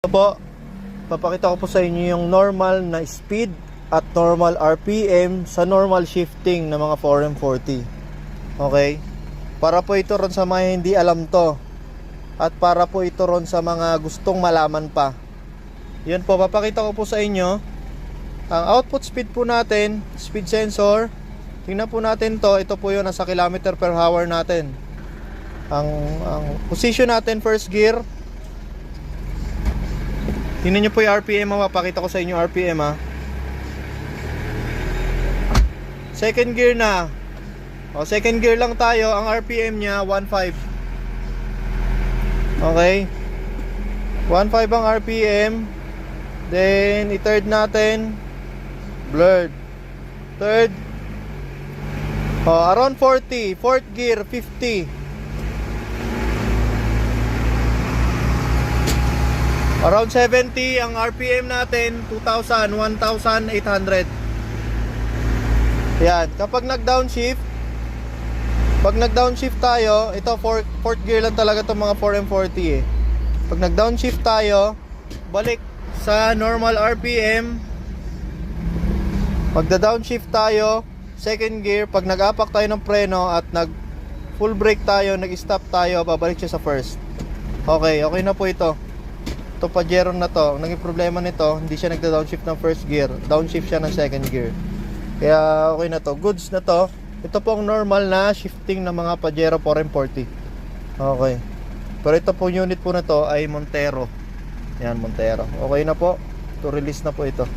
Ito po, papakita ko po sa inyo yung normal na speed at normal RPM sa normal shifting ng mga 4M40. Okay? Para po ito ron sa mga hindi alam to, at para po ito ron sa mga gustong malaman pa. Yan po, papakita ko po sa inyo ang output speed po natin, speed sensor. Tingnan po natin to, ito po yun, nasa kilometer per hour natin. Ang position natin, first gear. Tingnan nyo po yung RPM, mapapakita ko sa inyo RPM ha. Second gear na. O, second gear lang tayo, ang RPM nya 1.5. Okay, 1.5 ang RPM. Then i-third natin, blurred. Third, around 40. Fourth gear 50. Around 70 ang RPM natin, 2,000, 1,800. Yan, kapag nag-downshift, pag nag-downshift tayo, ito fourth gear lang talaga itong mga 4M40 eh. Pag nag-downshift tayo, balik sa normal RPM. Magda-downshift tayo, second gear. Pag nag-apak tayo ng preno at nag-full brake tayo, nag-stop tayo, babalik siya sa first. Okay, okay na po ito. Ito Pajero na to, naging problema nito, hindi siya nagda-downshift ng first gear, downshift siya ng second gear. Kaya okay na to, goods na to. Ito po ang normal na shifting ng mga Pajero 4M40. Okay. Pero ito po unit po na to ay Montero. Yan, Montero. Okay na po. To release na po ito.